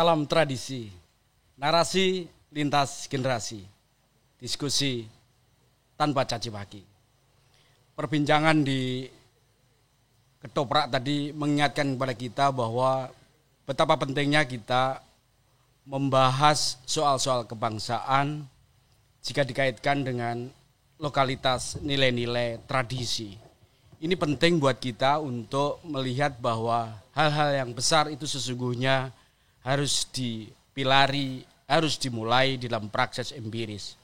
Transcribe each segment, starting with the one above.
Salam tradisi, narasi lintas generasi, diskusi tanpa caci maki. Perbincangan di ketoprak tadi mengingatkan kepada kita bahwa betapa pentingnya kita membahas soal-soal kebangsaan jika dikaitkan dengan lokalitas nilai-nilai tradisi. Ini penting buat kita untuk melihat bahwa hal-hal yang besar itu sesungguhnya harus dipilari, harus dimulai dalam praksis empiris.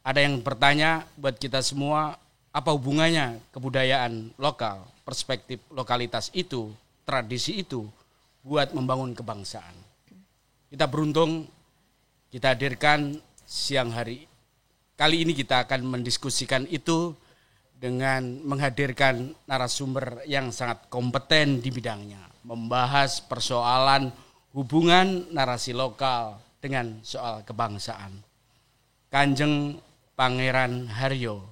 Ada yang bertanya buat kita semua, apa hubungannya kebudayaan lokal, perspektif lokalitas itu, tradisi itu, buat membangun kebangsaan. Kita beruntung, kita hadirkan siang hari. Kali ini kita akan mendiskusikan itu dengan menghadirkan narasumber yang sangat kompeten di bidangnya. Membahas persoalan hubungan narasi lokal dengan soal kebangsaan. Kanjeng Pangeran Haryo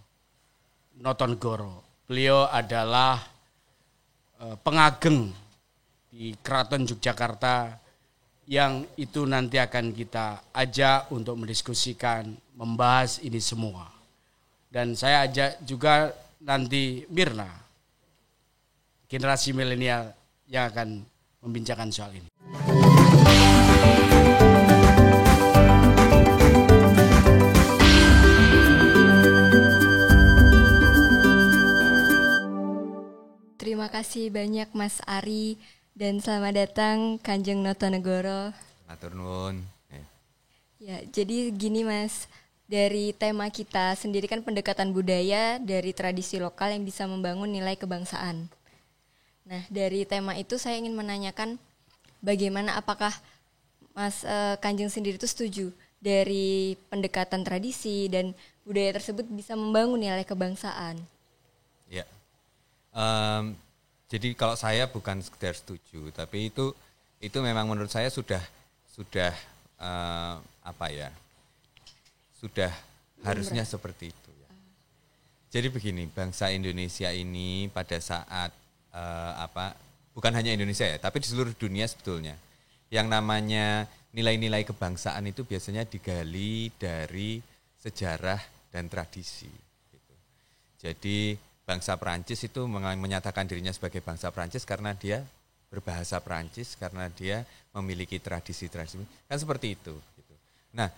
Notonegoro. Beliau adalah pengageng di Keraton Yogyakarta yang itu nanti akan kita ajak untuk mendiskusikan, membahas ini semua. Dan saya ajak juga nanti Mirna, generasi milenial yang akan membincangkan soal ini. Terima kasih banyak Mas Ari dan selamat datang Kanjeng Notonegoro. Matur nuwun. Ya, jadi gini Mas, dari tema kita sendiri kan pendekatan budaya dari tradisi lokal yang bisa membangun nilai kebangsaan. Nah, dari tema itu saya ingin menanyakan bagaimana apakah Mas Kanjeng sendiri itu setuju dari pendekatan tradisi dan budaya tersebut bisa membangun nilai kebangsaan? Ya. Jadi kalau saya bukan sekedar setuju, tapi itu memang menurut saya sudah harusnya seperti itu. Ya. Jadi begini, bangsa Indonesia ini pada saat bukan hanya Indonesia ya, tapi di seluruh dunia sebetulnya, yang namanya nilai-nilai kebangsaan itu biasanya digali dari sejarah dan tradisi. Gitu. Jadi bangsa Perancis itu menyatakan dirinya sebagai bangsa Perancis karena dia berbahasa Perancis, karena dia memiliki tradisi-tradisi, kan seperti itu. Gitu. Nah,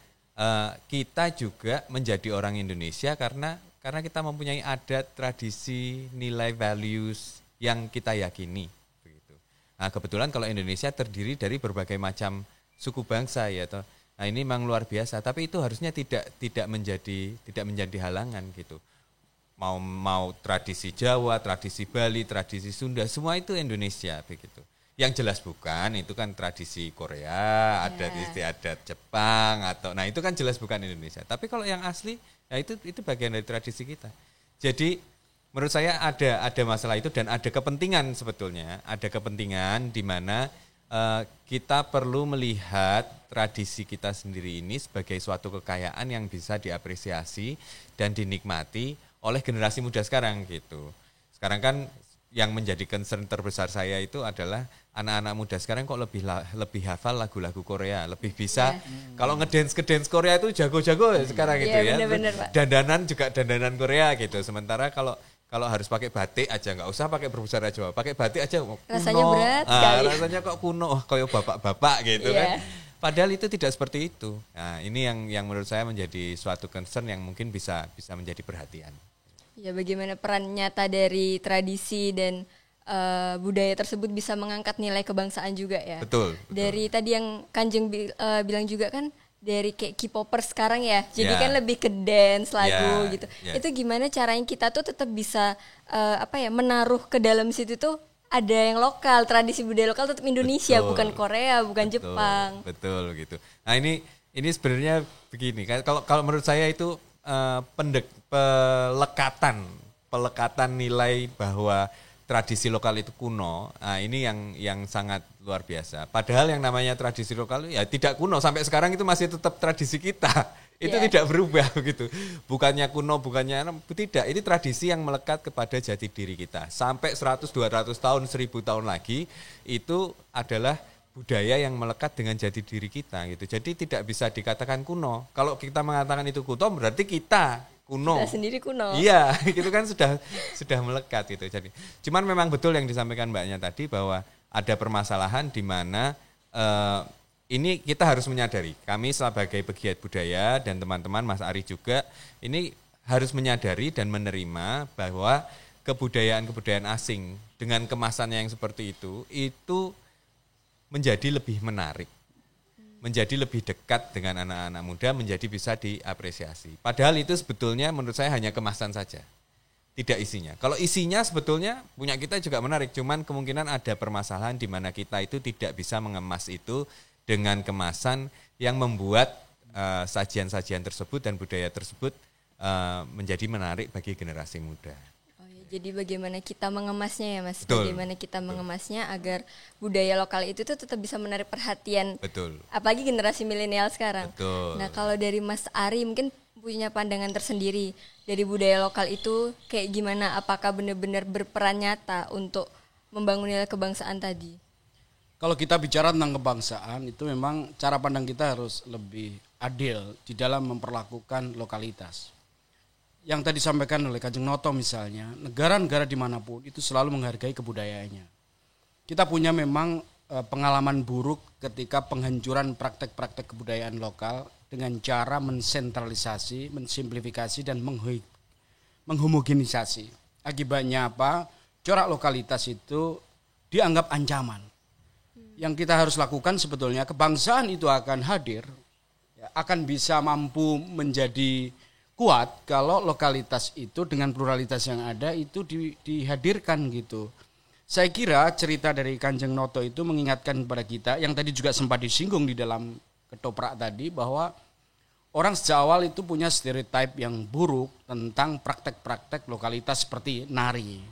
kita juga menjadi orang Indonesia karena kita mempunyai adat, tradisi, nilai, values yang kita yakini. Begitu. Nah, kebetulan kalau Indonesia terdiri dari berbagai macam suku bangsa ya, toh. Nah, ini memang luar biasa. Tapi itu harusnya tidak menjadi halangan gitu. Mau tradisi Jawa, tradisi Bali, tradisi Sunda, semua itu Indonesia begitu. Yang jelas bukan, itu kan tradisi Korea, adat Jepang nah itu kan jelas bukan Indonesia. Tapi kalau yang asli, ya itu bagian dari tradisi kita. Jadi menurut saya ada masalah itu dan ada kepentingan sebetulnya, ada kepentingan di mana kita perlu melihat tradisi kita sendiri ini sebagai suatu kekayaan yang bisa diapresiasi dan dinikmati oleh generasi muda sekarang gitu. Sekarang kan yang menjadi concern terbesar saya itu adalah anak-anak muda sekarang kok lebih hafal lagu-lagu Korea, lebih bisa kalau ngedance Korea itu jago-jago sekarang gitu ya. Bener, dandanan juga dandanan Korea gitu. Sementara kalau harus pakai batik aja, nggak usah pakai berbusana Jawa, pakai batik aja kuno. Rasanya berat sekali. Rasanya kok kuno, kayak bapak-bapak gitu kan. Padahal itu tidak seperti itu. Nah, ini yang menurut saya menjadi suatu concern yang mungkin bisa menjadi perhatian. Ya, bagaimana peran nyata dari tradisi dan budaya tersebut bisa mengangkat nilai kebangsaan juga ya. Betul. Dari tadi yang Kanjeng bilang juga kan dari kayak K-popers sekarang ya. Jadi kan lebih ke dance lagu gitu. Itu gimana caranya kita tuh tetap bisa menaruh ke dalam situ tuh ada yang lokal, tradisi budaya lokal tetap Indonesia, bukan Korea, bukan Jepang. Betul gitu. Nah, ini sebenarnya begini. Kalau menurut saya itu pelekatan nilai bahwa tradisi lokal itu kuno. Nah, ini yang sangat luar biasa. Padahal yang namanya tradisi lokal ya tidak kuno, sampai sekarang itu masih tetap tradisi kita. Itu tidak berubah gitu. Bukannya kuno, tidak. Ini tradisi yang melekat kepada jati diri kita. Sampai 100, 200 tahun, 1000 tahun lagi itu adalah budaya yang melekat dengan jati diri kita gitu. Jadi tidak bisa dikatakan kuno. Kalau kita mengatakan itu kuno berarti kita kuno. Kita sendiri kuno. Iya, itu kan sudah melekat gitu. Jadi cuman memang betul yang disampaikan Mbaknya tadi bahwa ada permasalahan di mana ini kita harus menyadari. Kami sebagai pegiat budaya dan teman-teman Mas Ari juga ini harus menyadari dan menerima bahwa kebudayaan-kebudayaan asing dengan kemasannya yang seperti itu menjadi lebih menarik, menjadi lebih dekat dengan anak-anak muda, menjadi bisa diapresiasi. Padahal itu sebetulnya menurut saya hanya kemasan saja, tidak isinya. Kalau isinya sebetulnya punya kita juga menarik, cuman kemungkinan ada permasalahan di mana kita itu tidak bisa mengemas itu dengan kemasan yang membuat sajian-sajian tersebut dan budaya tersebut menjadi menarik bagi generasi muda. Jadi bagaimana kita mengemasnya ya Mas, Betul. bagaimana kita mengemasnya agar budaya lokal itu tuh tetap bisa menarik perhatian. Betul. Apalagi generasi milenial sekarang. Betul. Nah kalau dari Mas Ari mungkin punya pandangan tersendiri dari budaya lokal itu kayak gimana? Apakah benar-benar berperan nyata untuk membangun nilai kebangsaan tadi? Kalau kita bicara tentang kebangsaan itu memang cara pandang kita harus lebih adil di dalam memperlakukan lokalitas. Yang tadi disampaikan oleh Kanjeng Noto misalnya, negara-negara dimanapun itu selalu menghargai kebudayaannya. Kita punya memang pengalaman buruk ketika penghancuran praktek-praktek kebudayaan lokal dengan cara mensentralisasi, mensimplifikasi dan menghomogenisasi. Akibatnya apa? Corak lokalitas itu dianggap ancaman. Yang kita harus lakukan sebetulnya kebangsaan itu akan hadir, akan bisa mampu menjadi kuat kalau lokalitas itu dengan pluralitas yang ada itu dihadirkan gitu. Saya kira cerita dari Kanjeng Noto itu mengingatkan kepada kita yang tadi juga sempat disinggung di dalam ketoprak tadi bahwa orang sejak awal itu punya stereotip yang buruk tentang praktek-praktek lokalitas seperti nari.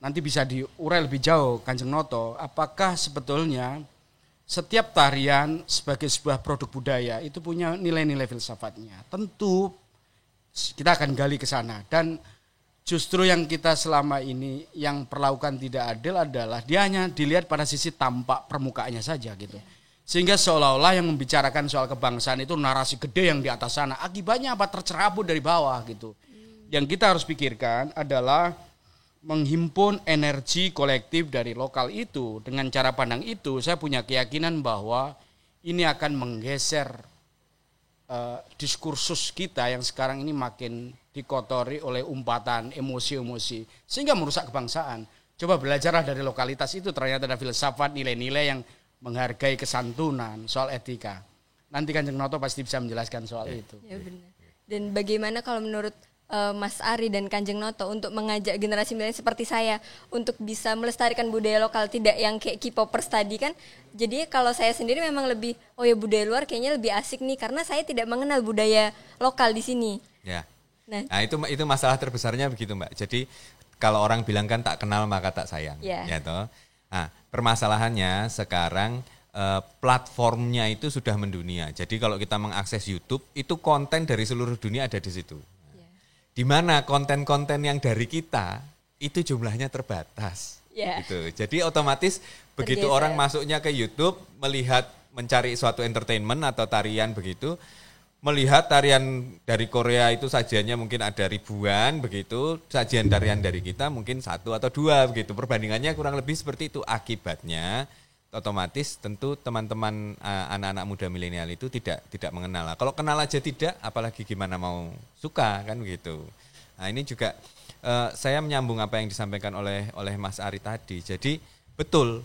Nanti bisa diurai lebih jauh Kanjeng Noto, apakah sebetulnya setiap tarian sebagai sebuah produk budaya itu punya nilai-nilai filsafatnya. Tentu kita akan gali ke sana dan justru yang kita selama ini yang perlakukan tidak adil adalah dia hanya dilihat pada sisi tampak permukaannya saja gitu. Sehingga seolah-olah yang membicarakan soal kebangsaan itu narasi gede yang di atas sana. Akibatnya apa? Tercerabut dari bawah gitu. Yang kita harus pikirkan adalah menghimpun energi kolektif dari lokal itu. Dengan cara pandang itu saya punya keyakinan bahwa ini akan menggeser diskursus kita yang sekarang ini makin dikotori oleh umpatan emosi-emosi sehingga merusak kebangsaan. Coba belajarlah dari lokalitas itu, ternyata ada filsafat, nilai-nilai yang menghargai kesantunan, soal etika. Nanti Kanjeng Noto pasti bisa menjelaskan soal itu. Ya benar. Dan bagaimana kalau menurut Mas Ari dan Kanjeng Noto untuk mengajak generasi milenial seperti saya untuk bisa melestarikan budaya lokal, tidak yang kayak K-popers tadi kan. Jadi kalau saya sendiri memang lebih budaya luar kayaknya lebih asik nih karena saya tidak mengenal budaya lokal di sini. Ya. Nah itu masalah terbesarnya begitu Mbak. Jadi kalau orang bilang kan tak kenal maka tak sayang. Ya toh. Nah permasalahannya sekarang platformnya itu sudah mendunia. Jadi kalau kita mengakses YouTube itu konten dari seluruh dunia ada di situ. Di mana konten-konten yang dari kita itu jumlahnya terbatas. Gitu. Jadi otomatis begitu orang masuknya ke YouTube melihat mencari suatu entertainment atau tarian begitu, melihat tarian dari Korea itu sajiannya mungkin ada ribuan begitu, sajian tarian dari kita mungkin 1 atau 2 begitu. Perbandingannya kurang lebih seperti itu. Akibatnya otomatis tentu teman-teman anak-anak muda milenial itu tidak mengenal. Kalau kenal aja tidak, apalagi gimana mau suka kan gitu. Nah ini juga saya menyambung apa yang disampaikan oleh Mas Ari tadi. Jadi betul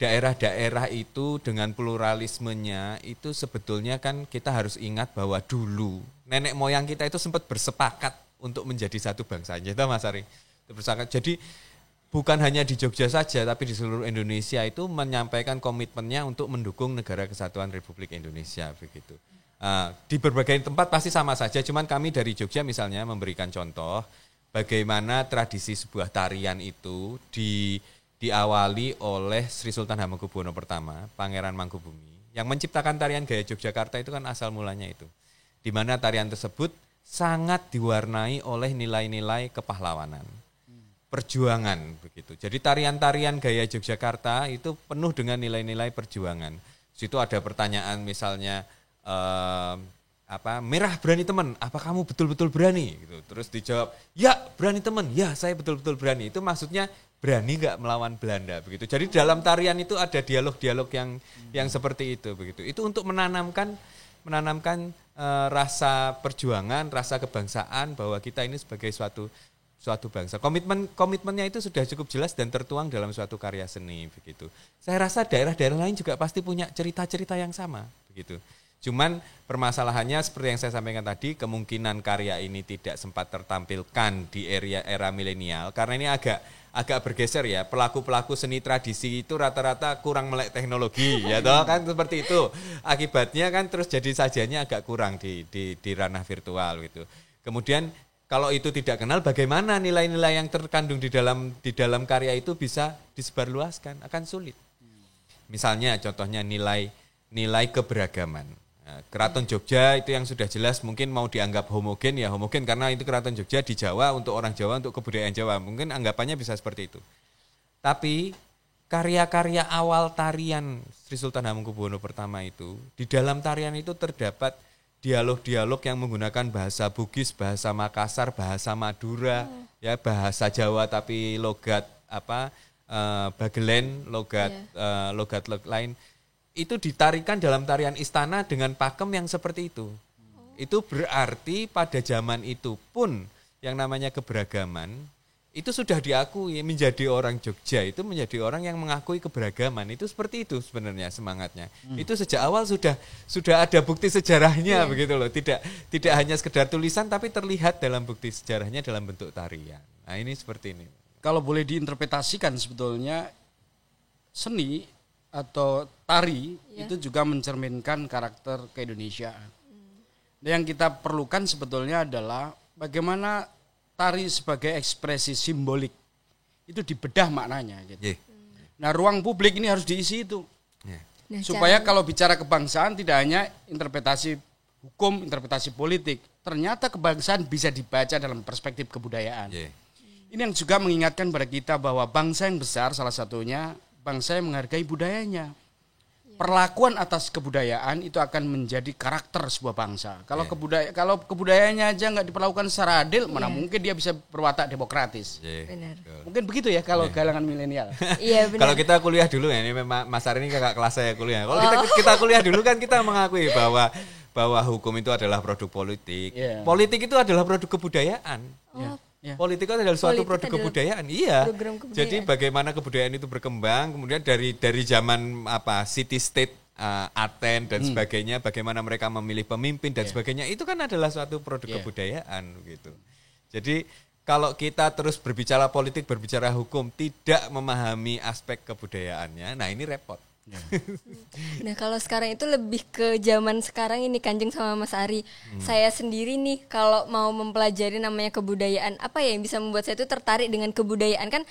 daerah-daerah itu dengan pluralismenya itu sebetulnya kan kita harus ingat bahwa dulu nenek moyang kita itu sempat bersepakat untuk menjadi satu bangsa. Gitu Mas Ari. Bersepakat. Jadi bukan hanya di Jogja saja, tapi di seluruh Indonesia itu menyampaikan komitmennya untuk mendukung Negara Kesatuan Republik Indonesia begitu. Di berbagai tempat pasti sama saja, cuman kami dari Jogja misalnya memberikan contoh bagaimana tradisi sebuah tarian itu diawali oleh Sri Sultan Hamengkubuwono pertama, Pangeran Mangkubumi, yang menciptakan tarian gaya Yogyakarta itu kan asal mulanya itu. Di mana tarian tersebut sangat diwarnai oleh nilai-nilai kepahlawanan. perjuangan begitu. Jadi tarian-tarian gaya Yogyakarta itu penuh dengan nilai-nilai perjuangan. Situ ada pertanyaan misalnya merah berani teman, apa kamu betul-betul berani? Gitu. Terus dijawab, ya berani teman, ya saya betul-betul berani. Itu maksudnya berani nggak melawan Belanda begitu. Jadi dalam tarian itu ada dialog-dialog yang seperti itu begitu. Itu untuk menanamkan rasa perjuangan, rasa kebangsaan bahwa kita ini sebagai suatu bangsa. Komitmennya itu sudah cukup jelas dan tertuang dalam suatu karya seni begitu. Saya rasa daerah-daerah lain juga pasti punya cerita-cerita yang sama begitu. Cuman permasalahannya seperti yang saya sampaikan tadi, kemungkinan karya ini tidak sempat tertampilkan di era milenial karena ini agak bergeser ya. Pelaku-pelaku seni tradisi itu rata-rata kurang melek teknologi ya toh kan seperti itu. Akibatnya kan terus jadi sajiannya agak kurang di ranah virtual gitu. Kemudian kalau itu tidak kenal, bagaimana nilai-nilai yang terkandung di dalam karya itu bisa disebarluaskan? Akan sulit. Misalnya contohnya nilai keberagaman. Keraton Jogja itu yang sudah jelas mungkin mau dianggap homogen ya homogen karena itu Keraton Jogja di Jawa untuk orang Jawa untuk kebudayaan Jawa mungkin anggapannya bisa seperti itu. Tapi karya-karya awal tarian Sri Sultan Hamengkubuwono pertama itu di dalam tarian itu terdapat dialog-dialog yang menggunakan bahasa Bugis, bahasa Makassar, bahasa Madura, ya bahasa Jawa tapi logat Bagelen, logat lain. Itu ditarikan dalam tarian istana dengan pakem yang seperti itu. Itu berarti pada zaman itu pun yang namanya keberagaman itu sudah diakui. Menjadi orang Jogja itu menjadi orang yang mengakui keberagaman. Itu seperti itu sebenarnya semangatnya. Itu sejak awal sudah ada bukti sejarahnya begitu loh. Tidak hanya sekedar tulisan tapi terlihat dalam bukti sejarahnya dalam bentuk tarian. Nah ini seperti ini. Kalau boleh diinterpretasikan sebetulnya seni atau tari itu juga mencerminkan karakter keindonesiaan. Yang kita perlukan sebetulnya adalah bagaimana tari sebagai ekspresi simbolik itu dibedah maknanya gitu. Nah, ruang publik ini harus diisi itu. Nah, supaya kalau bicara kebangsaan tidak hanya interpretasi hukum, interpretasi politik, ternyata kebangsaan bisa dibaca dalam perspektif kebudayaan. Ini yang juga mengingatkan pada kita bahwa bangsa yang besar salah satunya bangsa yang menghargai budayanya. Perlakuan atas kebudayaan itu akan menjadi karakter sebuah bangsa. Kalau kebudayaannya aja nggak diperlakukan secara adil, mana mungkin dia bisa berwatak demokratis. Benar. Mungkin begitu ya kalau kalangan milenial. Iya benar. Kalau kita kuliah dulu ya, ini Mas Ari ini kakak kelas saya kuliah. Kalau kita kuliah dulu kan kita mengakui bahwa hukum itu adalah produk politik. Politik itu adalah produk kebudayaan. Politik itu adalah suatu produk kebudayaan. Iya. Kebudayaan. Jadi bagaimana kebudayaan itu berkembang, kemudian dari zaman city state Aten dan sebagainya, bagaimana mereka memilih pemimpin dan sebagainya, itu kan adalah suatu produk kebudayaan gitu. Jadi kalau kita terus berbicara politik, berbicara hukum, tidak memahami aspek kebudayaannya, nah ini repot. Nah kalau sekarang itu lebih ke zaman sekarang ini Kanjeng sama Mas Ari. Saya sendiri nih kalau mau mempelajari namanya kebudayaan, apa ya yang bisa membuat saya itu tertarik dengan kebudayaan? Kan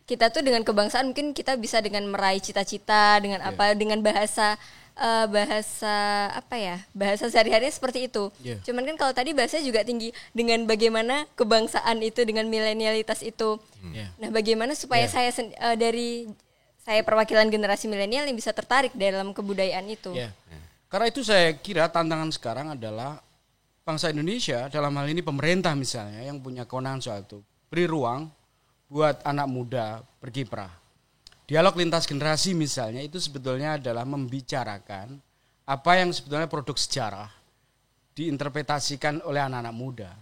kita tuh dengan kebangsaan mungkin kita bisa dengan meraih cita-cita, dengan dengan bahasa sehari-hari seperti itu. Cuman kan kalau tadi bahasa juga tinggi dengan bagaimana kebangsaan itu dengan milenialitas itu. Nah bagaimana supaya saya perwakilan generasi milenial yang bisa tertarik dalam kebudayaan itu. Karena itu saya kira tantangan sekarang adalah bangsa Indonesia, dalam hal ini pemerintah misalnya yang punya kewenangan soal itu, beri ruang buat anak muda berkiprah. Dialog lintas generasi misalnya itu sebetulnya adalah membicarakan apa yang sebetulnya produk sejarah diinterpretasikan oleh anak-anak muda.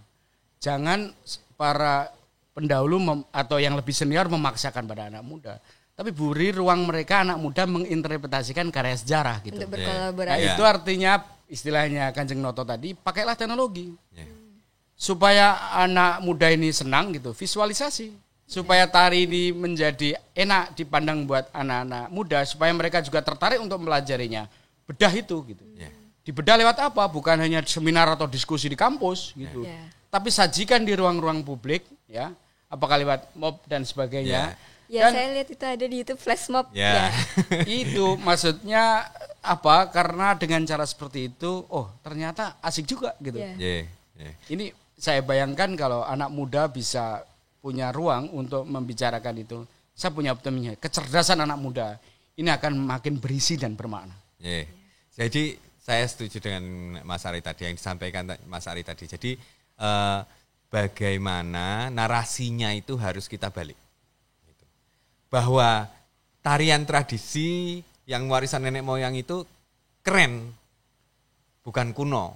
Jangan para pendahulu atau yang lebih senior memaksakan pada anak muda. Tapi beri ruang mereka anak muda menginterpretasikan karya sejarah gitu. Untuk berkolaborasi. Nah, itu artinya istilahnya Kanjeng Noto tadi, pakailah teknologi. Supaya anak muda ini senang gitu, visualisasi. Supaya tari ini menjadi enak dipandang buat anak-anak muda, supaya mereka juga tertarik untuk mempelajarinya. Bedah itu gitu. Dibedah lewat apa? Bukan hanya seminar atau diskusi di kampus gitu. Tapi sajikan di ruang-ruang publik ya, apakah lewat mob dan sebagainya. Ya, dan saya lihat itu ada di YouTube flash mob. Itu maksudnya apa? Karena dengan cara seperti itu, ternyata asik juga gitu. Ini saya bayangkan kalau anak muda bisa punya ruang untuk membicarakan itu, saya punya optimisme kecerdasan anak muda ini akan makin berisi dan bermakna. Jadi saya setuju dengan Mas Ari tadi yang disampaikan Mas Ari tadi. Jadi bagaimana narasinya itu harus kita balik. Bahwa tarian tradisi yang warisan nenek moyang itu keren, bukan kuno.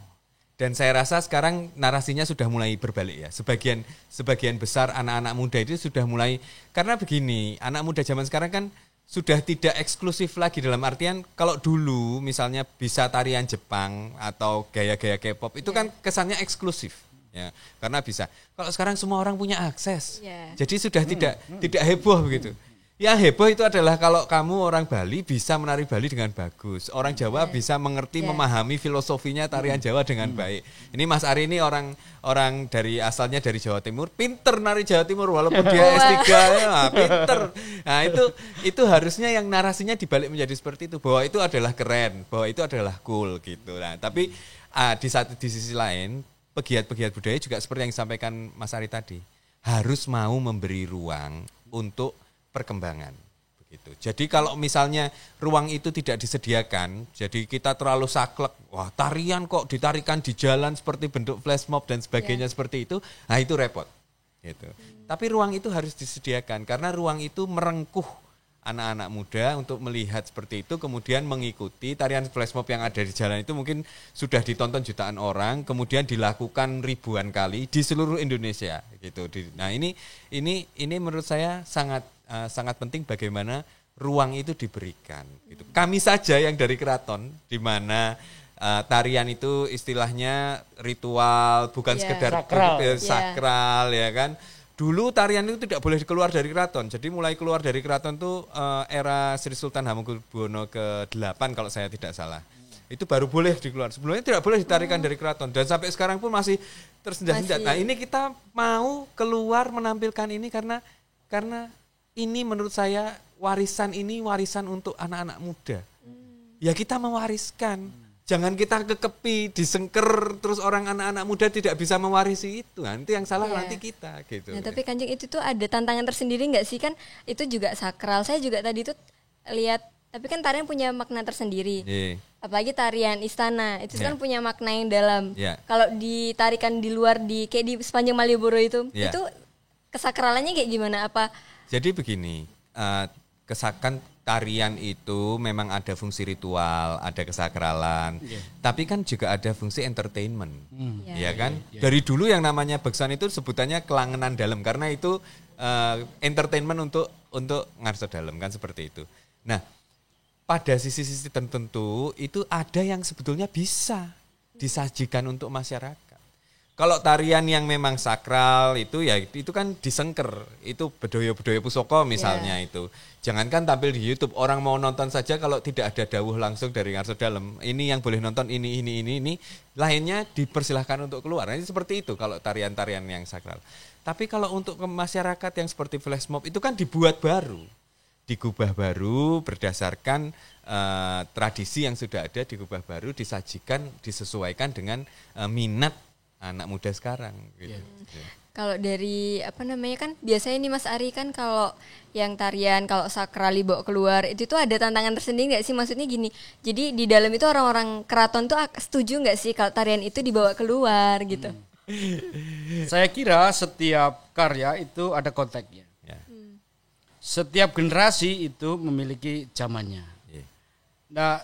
Dan saya rasa sekarang narasinya sudah mulai berbalik ya. Sebagian besar anak-anak muda itu sudah mulai, karena begini, anak muda zaman sekarang kan sudah tidak eksklusif lagi, dalam artian kalau dulu misalnya bisa tarian Jepang atau gaya-gaya K-pop itu kan kesannya eksklusif ya, karena bisa. Kalau sekarang semua orang punya akses. Jadi sudah tidak heboh begitu. Yang heboh itu adalah kalau kamu orang Bali bisa menari Bali dengan bagus. Orang Jawa bisa mengerti, memahami filosofinya tarian Jawa dengan baik. Ini Mas Ari ini orang dari asalnya dari Jawa Timur, pinter nari Jawa Timur walaupun dia S3 ya, pinter. Nah, itu harusnya yang narasinya dibalik menjadi seperti itu, bahwa itu adalah keren, bahwa itu adalah cool gitu. Nah, tapi di sisi lain pegiat-pegiat budaya juga seperti yang disampaikan Mas Ari tadi, harus mau memberi ruang untuk perkembangan begitu. Jadi kalau misalnya ruang itu tidak disediakan, jadi kita terlalu saklek, wah tarian kok ditarikan di jalan seperti bentuk flash mob dan sebagainya seperti itu, nah itu repot gitu. Tapi ruang itu harus disediakan karena ruang itu merengkuh anak-anak muda untuk melihat seperti itu, kemudian mengikuti tarian flash mob yang ada di jalan itu mungkin sudah ditonton jutaan orang, kemudian dilakukan ribuan kali di seluruh Indonesia gitu. Nah ini menurut saya sangat penting bagaimana ruang itu diberikan. Gitu. Kami saja yang dari keraton, di mana tarian itu istilahnya ritual, bukan sekedar sakral ya kan. Dulu tarian itu tidak boleh keluar dari keraton. Jadi mulai keluar dari keraton itu era Sri Sultan Hamengkubuwono ke-8 kalau saya tidak salah. Itu baru boleh dikeluar. Sebelumnya tidak boleh ditarikan dari keraton. Dan sampai sekarang pun masih tersendat-sendat. Nah ini kita mau keluar menampilkan ini karena ini menurut saya warisan untuk anak-anak muda. Ya kita mewariskan. Jangan kita kekepi, disengker, terus orang anak-anak muda tidak bisa mewarisi itu. Nanti yang salah nanti kita gitu. Nah, tapi Kanjeng itu tuh ada tantangan tersendiri nggak sih? Kan itu juga sakral. Saya juga tadi tuh lihat, tapi kan tarian punya makna tersendiri. Apalagi tarian istana, itu kan punya makna yang dalam. Kalau ditarikan di luar, kayak di sepanjang Malioboro itu kesakralannya kayak gimana? Apa? Jadi begini, tarian itu memang ada fungsi ritual, ada kesakralan, tapi kan juga ada fungsi entertainment, ya kan? Dari dulu yang namanya beksan itu sebutannya kelangenan dalam karena itu entertainment untuk ngarso dalam kan seperti itu. Nah, pada sisi-sisi tertentu itu ada yang sebetulnya bisa disajikan untuk masyarakat. Kalau tarian yang memang sakral itu ya itu kan disengker, itu bedoyo-bedoyo pusoko misalnya itu. Jangankan tampil di YouTube, orang mau nonton saja kalau tidak ada dawuh langsung dari ngarso dalem. Ini yang boleh nonton ini, lainnya dipersilahkan untuk keluar. Nah, ini seperti itu kalau tarian-tarian yang sakral. Tapi kalau untuk ke masyarakat yang seperti flash mob itu kan dibuat baru, digubah baru berdasarkan tradisi yang sudah ada, digubah baru, disajikan, disesuaikan dengan minat anak muda sekarang gitu. Kalau dari kan biasanya ini Mas Ari kan kalau yang tarian kalau sakral dibawa keluar itu tuh ada tantangan tersendiri nggak sih? Maksudnya gini, jadi di dalam itu orang-orang keraton tuh setuju nggak sih kalau tarian itu dibawa keluar gitu? Saya kira setiap karya itu ada konteksnya. Setiap generasi itu memiliki zamannya. Nah,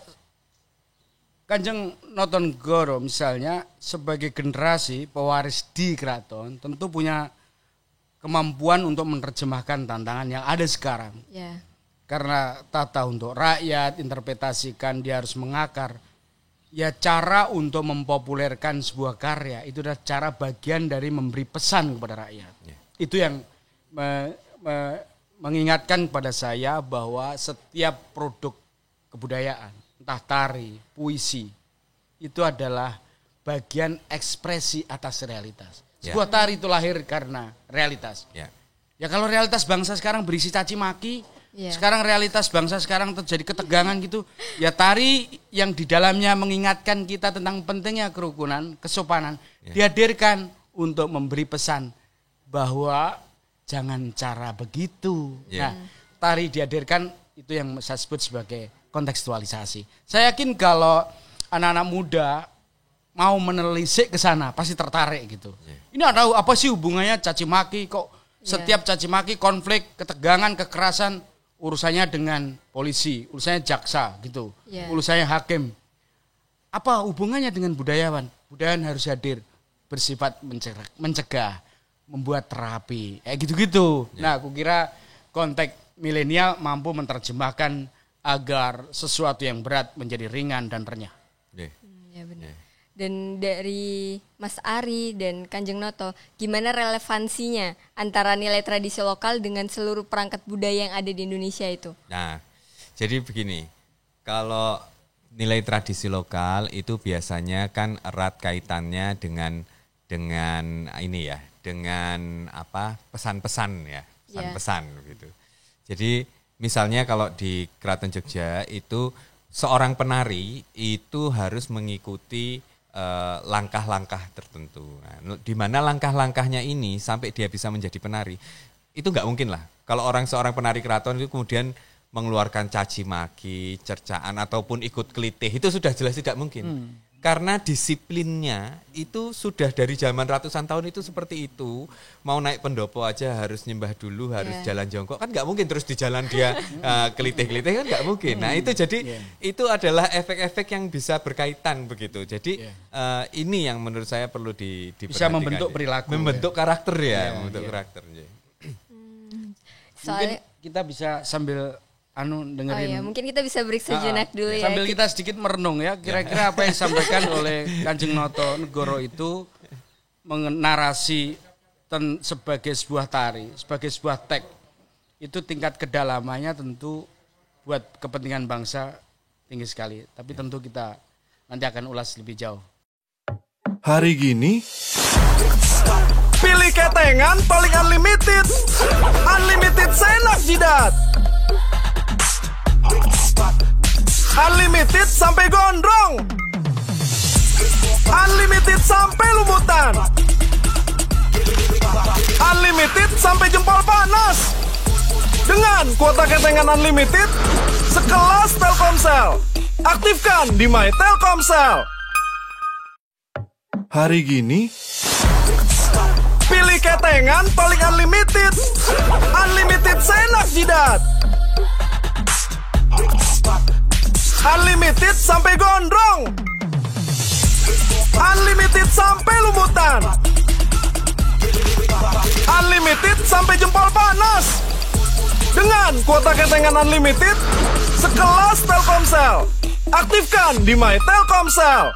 Kanjeng Notongoro misalnya sebagai generasi pewaris di keraton tentu punya kemampuan untuk menerjemahkan tantangan yang ada sekarang. Karena tata untuk rakyat, interpretasikan dia harus mengakar. Ya cara untuk mempopulerkan sebuah karya itu adalah cara bagian dari memberi pesan kepada rakyat. Itu yang mengingatkan kepada saya bahwa setiap produk kebudayaan, entah tari, puisi, itu adalah bagian ekspresi atas realitas. Sebuah tari itu lahir karena realitas. Ya kalau realitas bangsa sekarang berisi caci maki, sekarang realitas bangsa sekarang terjadi ketegangan gitu, ya tari yang di dalamnya mengingatkan kita tentang pentingnya kerukunan, kesopanan, dihadirkan untuk memberi pesan bahwa jangan cara begitu. Nah, tari dihadirkan itu yang saya sebut sebagai kontekstualisasi. Saya yakin kalau anak-anak muda mau menelisik ke sana pasti tertarik gitu. Ini ada apa sih hubungannya caci maki, kok setiap caci maki, konflik, ketegangan, kekerasan urusannya dengan polisi, urusannya jaksa gitu. Urusannya hakim. Apa hubungannya dengan budayawan? Budayawan harus hadir, bersifat mencegah, membuat terapi, kayak gitu-gitu. Nah, aku kira konteks milenial mampu menerjemahkan agar sesuatu yang berat menjadi ringan dan renyah. Ya benar. Dan dari Mas Ari dan Kanjeng Noto, gimana relevansinya antara nilai tradisi lokal dengan seluruh perangkat budaya yang ada di Indonesia itu? Nah, jadi begini, kalau nilai tradisi lokal itu biasanya kan erat kaitannya dengan ini ya, dengan pesan-pesan ya, pesan-pesan gitu. Jadi misalnya kalau di Keraton Jogja itu seorang penari itu harus mengikuti langkah-langkah tertentu. Nah, di mana langkah-langkahnya ini sampai dia bisa menjadi penari itu nggak mungkin lah. Kalau seorang penari keraton itu kemudian mengeluarkan caci maki, cercaan ataupun ikut kelitih, itu sudah jelas tidak mungkin. Karena disiplinnya itu sudah dari zaman ratusan tahun itu seperti itu. Mau naik pendopo aja harus nyembah dulu, harus jalan jongkok. Kan nggak mungkin terus di jalan dia kelitih-kelitih, kan nggak mungkin. Nah itu jadi itu adalah efek-efek yang bisa berkaitan begitu. Jadi ini yang menurut saya perlu diperhatikan. Bisa membentuk perilaku. Membentuk karakter ya, membentuk karakter. Mungkin kita bisa sambil dengerin. Mungkin kita bisa break sejenak dulu ya. Sambil kita sedikit merenung ya, kira-kira apa yang disampaikan oleh Kanjeng Noto Negoro itu mengenarasi sebagai sebuah tari, sebagai sebuah teks. Itu tingkat kedalamannya tentu buat kepentingan bangsa tinggi sekali. Tapi tentu kita nanti akan ulas lebih jauh. Hari gini pilih ketengan paling unlimited. Unlimited senak jidat. Unlimited sampai gondrong. Unlimited sampai lumutan. Unlimited sampai jempol panas. Dengan kuota ketengan unlimited sekelas Telkomsel. Aktifkan di My Telkomsel. Hari gini pilih ketengan paling unlimited. Unlimited senak jidat. Unlimited sampai gondrong. Unlimited sampai lumutan. Unlimited sampai jempol panas. Dengan kuota ketengan unlimited sekelas Telkomsel. Aktifkan di My Telkomsel.